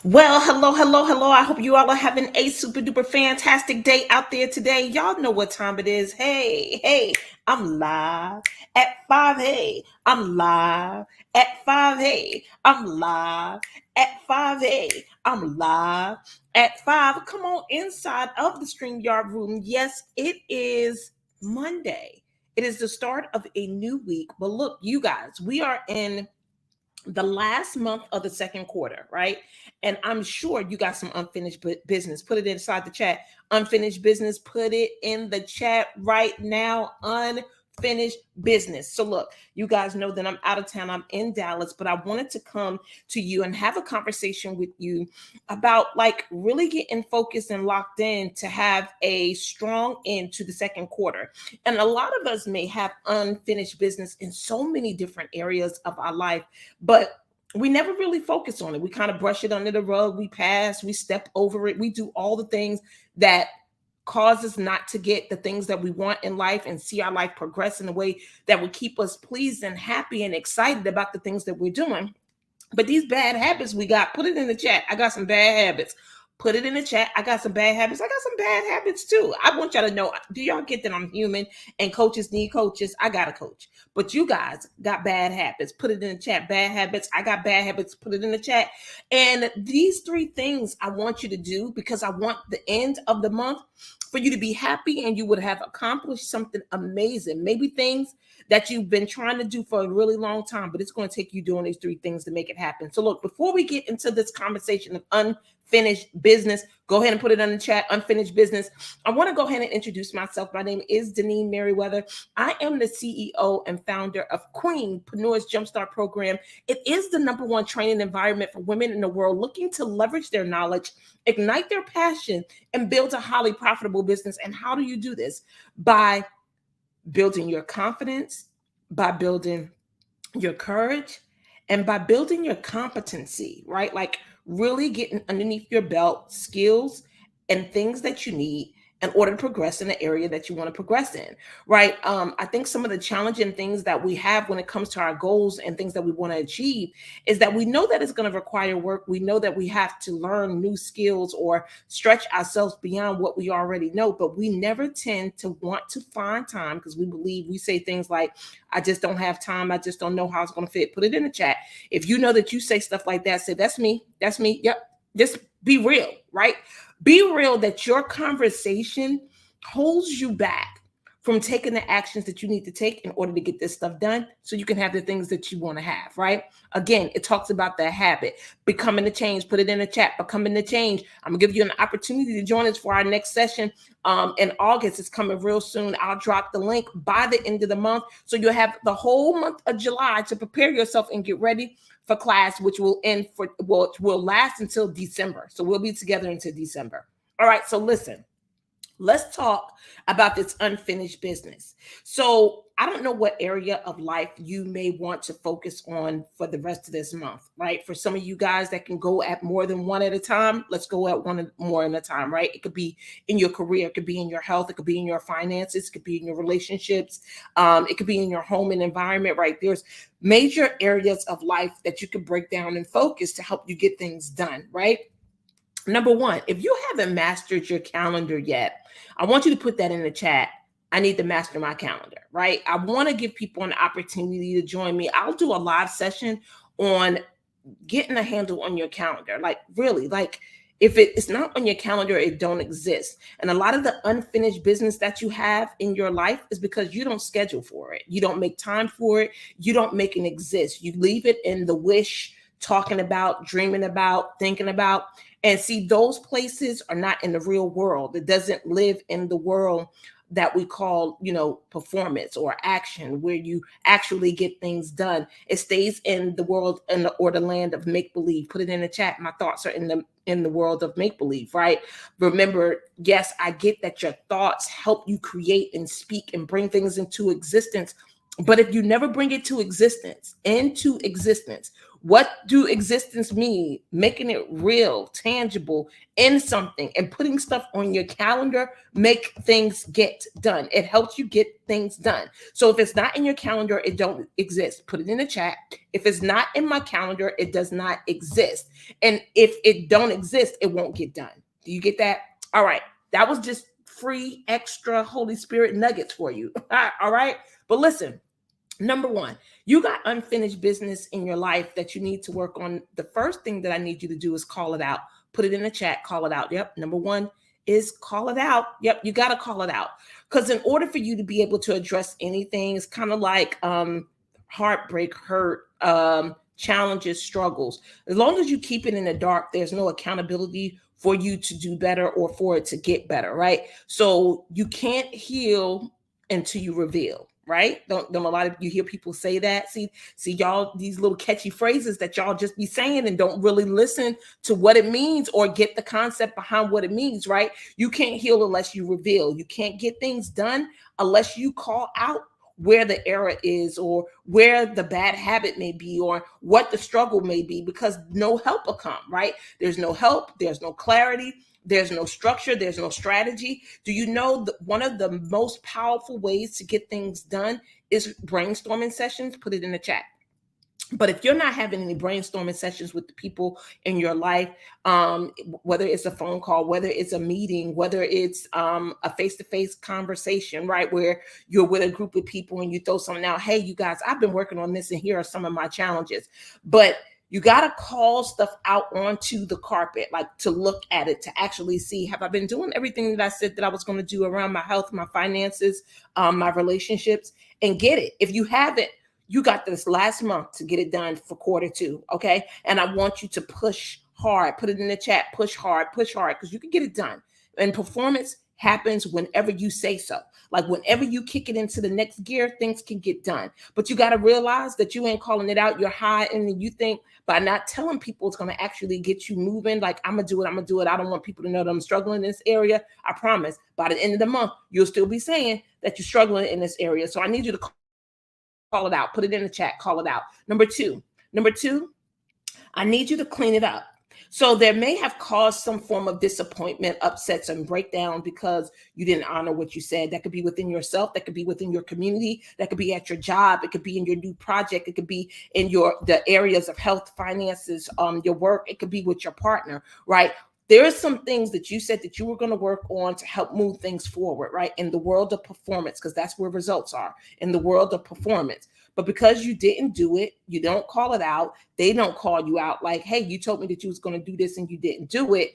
Well, hello. I hope you all are having a super duper fantastic day out there today. Y'all know what time it is. Hey, I'm live at 5. Hey, I'm live at 5. Hey, I'm live at 5. Hey, I'm live at 5. Come on inside of the StreamYard room. Yes, it is Monday. It is the start of a new week. But look, you guys, we are in the last month of the second quarter, right? And I'm sure you got some unfinished business. Put it inside the chat. Unfinished business, put it in the chat right now. Unfinished business. So look, you guys know that I'm out of town. I'm in Dallas, but I wanted to come to you and have a conversation with you about like really getting focused and locked in to have a strong end to the second quarter. And a lot of us may have unfinished business in so many different areas of our life, but we never really focus on it. We kind of brush it under the rug. We pass, we step over it. We do all the things that cause us not to get the things that we want in life and see our life progress in a way that would keep us pleased and happy and excited about the things that we're doing. But these bad habits we got, put it in the chat. I got some bad habits. Put it in the chat. I got some bad habits. I got some bad habits too. I want y'all to know, do y'all get that I'm human and coaches need coaches? I got a coach. But you guys got bad habits. Put it in the chat. Bad habits. I got bad habits. Put it in the chat. And these three things I want you to do because I want the end of the month for you to be happy and you would have accomplished something amazing. Maybe things that you've been trying to do for a really long time, but it's going to take you doing these three things to make it happen. So look, before we get into this conversation of unfinished business, go ahead and put it in the chat, unfinished business. I want to go ahead and introduce myself. My name is Deneen Merriweather. I am the CEO and founder of Queenpreneurs Jumpstart Program. It is the #1 training environment for women in the world looking to leverage their knowledge, ignite their passion, and build a highly profitable business. And how do you do this? By building your confidence, by building your courage, and by building your competency, right? Like really getting underneath your belt skills and things that you need in order to progress in the area that you want to progress in, right? I think some of the challenging things that we have when it comes to our goals and things that we want to achieve is that we know that it's going to require work. We know that we have to learn new skills or stretch ourselves beyond what we already know, but we never tend to want to find time because we say things like, I just don't have time. I just don't know how it's going to fit. Put it in the chat. If you know that you say stuff like that, say, that's me. That's me. Yep. Just be real, right? Be real that your conversation holds you back from taking the actions that you need to take in order to get this stuff done so you can have the things that you want to have, right? Again, it talks about the habit, becoming the change. Put it in the chat, becoming the change. I'm going to give you an opportunity to join us for our next session in August. It's coming real soon. I'll drop the link by the end of the month. So you'll have the whole month of July to prepare yourself and get ready for class, which will last until December. So we'll be together until December. All right. So listen. Let's talk about this unfinished business. So, I don't know what area of life you may want to focus on for the rest of this month, right? For some of you guys that can go at more than one at a time, let's go at one more at a time, right? It could be in your career, it could be in your health, it could be in your finances, it could be in your relationships, it could be in your home and environment, right? There's major areas of life that you could break down and focus to help you get things done, right? Number one, if you haven't mastered your calendar yet, I want you to put that in the chat. I need to master my calendar, right? I want to give people an opportunity to join me. I'll do a live session on getting a handle on your calendar. Like really, like if it's not on your calendar, it don't exist. And a lot of the unfinished business that you have in your life is because you don't schedule for it. You don't make time for it. You don't make it exist. You leave it in the wish, talking about, dreaming about, thinking about. And see, those places are not in the real world. It doesn't live in the world that we call, performance or action, where you actually get things done. It stays in the world or the land of make believe. Put it in the chat. My thoughts are in the world of make believe, right? Remember, yes, I get that your thoughts help you create and speak and bring things into existence. But if you never bring it into existence, What do existence mean? Making it real, tangible in something, and putting stuff on your calendar make things get done. It helps you get things done. So if it's not in your calendar, it don't exist. Put it in the chat. If it's not in my calendar, it does not exist. And if it don't exist, it won't get done. Do you get that? All right. That was just free extra Holy Spirit nuggets for you. All right. But listen, number one, you got unfinished business in your life that you need to work on. The first thing that I need you to do is call it out. Put it in the chat, call it out. Yep. Number one is call it out. Yep. You got to call it out. Because in order for you to be able to address anything, it's kind of like heartbreak, hurt, challenges, struggles. As long as you keep it in the dark, there's no accountability for you to do better or for it to get better, right? So you can't heal until you reveal, right? Don't a lot of you hear people say that? See y'all, these little catchy phrases that y'all just be saying and don't really listen to what it means or get the concept behind what it means, right? You can't heal unless you reveal. You can't get things done unless you call out where the error is or where the bad habit may be or what the struggle may be, because no help will come, right? There's no help, there's no clarity, there's no structure, there's no strategy. Do you know that one of the most powerful ways to get things done is brainstorming sessions? Put it in the chat. But if you're not having any brainstorming sessions with the people in your life, whether it's a phone call, whether it's a meeting, whether it's a face-to-face conversation, right, where you're with a group of people and you throw something out, hey, you guys, I've been working on this and here are some of my challenges. But you got to call stuff out onto the carpet, like to look at it, to actually see, have I been doing everything that I said that I was going to do around my health, my finances, my relationships, and get it. If you haven't, you got this last month to get it done for Q2, okay? And I want you to push hard. Put it in the chat, push hard, because you can get it done. And performance happens whenever you say so. Like whenever you kick it into the next gear, things can get done. But you got to realize that you ain't calling it out. You're high, and you think by not telling people it's going to actually get you moving. Like, I'm going to do it. I don't want people to know that I'm struggling in this area. I promise by the end of the month, you'll still be saying that you're struggling in this area. So I need you to call it out. Put it in the chat. Call it out. Number two, I need you to clean it up. So there may have caused some form of disappointment, upsets, and breakdown because you didn't honor what you said. That could be within yourself. That could be within your community. That could be at your job. It could be in your new project. It could be in the areas of health, finances, your work. It could be with your partner, right? There are some things that you said that you were going to work on to help move things forward, right? In the world of performance, because that's where results are, in the world of performance. But because you didn't do it, you don't call it out. They don't call you out like, hey, you told me that you was going to do this and you didn't do it.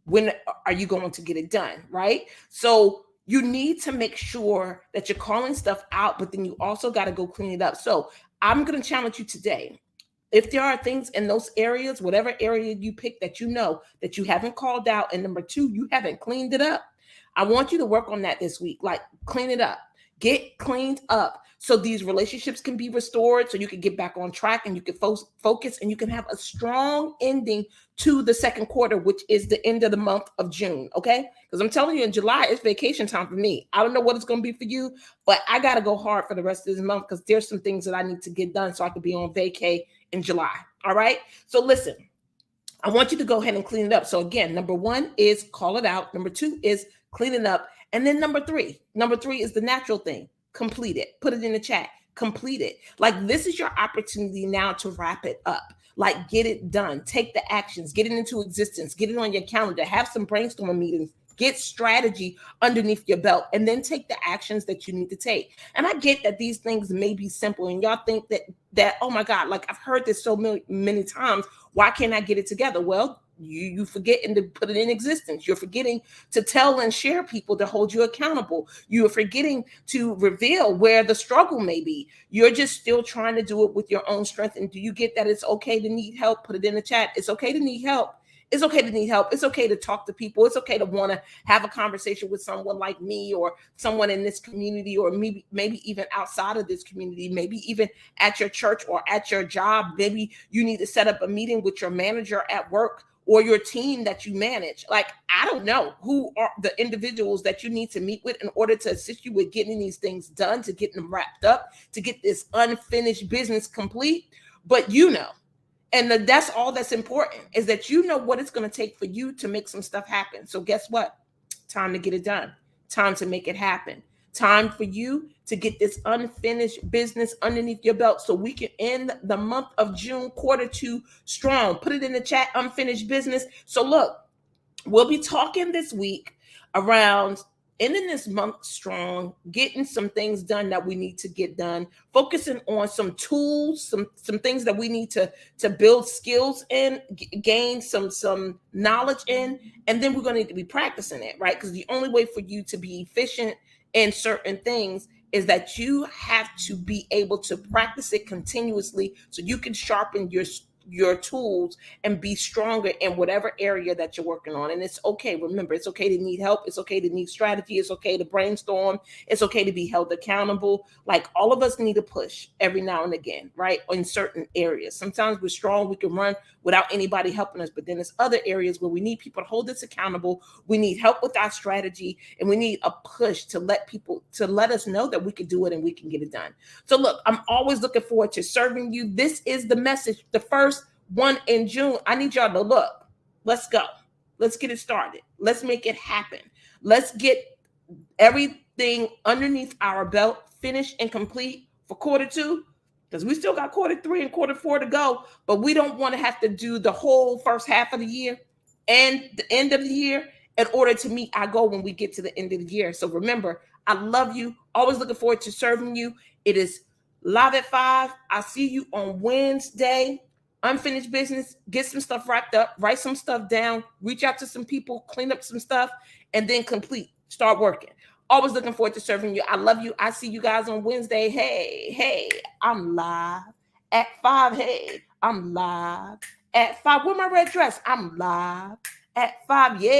When are you going to get it done, right? So you need to make sure that you're calling stuff out, but then you also got to go clean it up. So I'm going to challenge you today. If there are things in those areas, whatever area you pick that you know that you haven't called out, and number two, you haven't cleaned it up, I want you to work on that this week. Like, clean it up, get cleaned up so these relationships can be restored, so you can get back on track and you can focus and you can have a strong ending to the second quarter, which is the end of the month of June, okay? Because I'm telling you, in July, it's vacation time for me. I don't know what it's going to be for you, but I got to go hard for the rest of this month because there's some things that I need to get done so I can be on vacay in July, all right? So listen, I want you to go ahead and clean it up. So again, number one is call it out. Number two is clean it up. And then number three is the natural thing. Complete it. Put it in the chat. Complete it. Like, this is your opportunity now to wrap it up. Like, get it done. Take the actions. Get it into existence. Get it on your calendar. Have some brainstorming meetings. Get strategy underneath your belt, and then take the actions that you need to take. And I get that these things may be simple, and y'all think that oh my God, like I've heard this so many times. Why can't I get it together? Well, you forgetting to put it in existence. You're forgetting to tell and share people to hold you accountable. You're forgetting to reveal where the struggle may be. You're just still trying to do it with your own strength. And do you get that it's okay to need help? Put it in the chat. It's okay to need help. It's okay to need help. It's okay to talk to people. It's okay to want to have a conversation with someone like me or someone in this community, or maybe even outside of this community, maybe even at your church or at your job. Maybe you need to set up a meeting with your manager at work or your team that you manage. Like, I don't know who are the individuals that you need to meet with in order to assist you with getting these things done, to get them wrapped up, to get this unfinished business complete. but you know. And that's all that's important, is that you know what it's going to take for you to make some stuff happen. So guess what? Time to get it done. Time to make it happen. Time for you to get this unfinished business underneath your belt so we can end the month of June, Q2 strong. Put it in the chat, unfinished business. So look, we'll be talking this week around ending this month strong, getting some things done that we need to get done, focusing on some tools, some things that we need to build skills in, gain some knowledge in, and then we're going to need to be practicing it, right? Because the only way for you to be efficient in certain things is that you have to be able to practice it continuously so you can sharpen your tools and be stronger in whatever area that you're working on. And it's okay. Remember, it's okay to need help. It's okay to need strategy. It's okay to brainstorm. It's okay to be held accountable. Like, all of us need a push every now and again, right? In certain areas. Sometimes we're strong. We can run without anybody helping us. But then there's other areas where we need people to hold us accountable. We need help with our strategy, and we need a push to let us know that we can do it and we can get it done. So look, I'm always looking forward to serving you. This is the message. The first one in June. I need y'all to look. Let's go. Let's get it started. Let's make it happen. Let's get everything underneath our belt finished and complete for Q2, because we still got Q3 and Q4 to go, but we don't want to have to do the whole first half of the year and the end of the year in order to meet our goal when we get to the end of the year. So remember, I love you. Always looking forward to serving you. It is live at 5. I'll see you on Wednesday. Unfinished business. Get some stuff wrapped up. Write some stuff down. Reach out to some people. Clean up some stuff. And then complete. Start working. Always looking forward to serving you. I love you. I see you guys on Wednesday. Hey, I'm live at 5. Hey, I'm live at 5. Where my red dress? I'm live at 5. Yeah.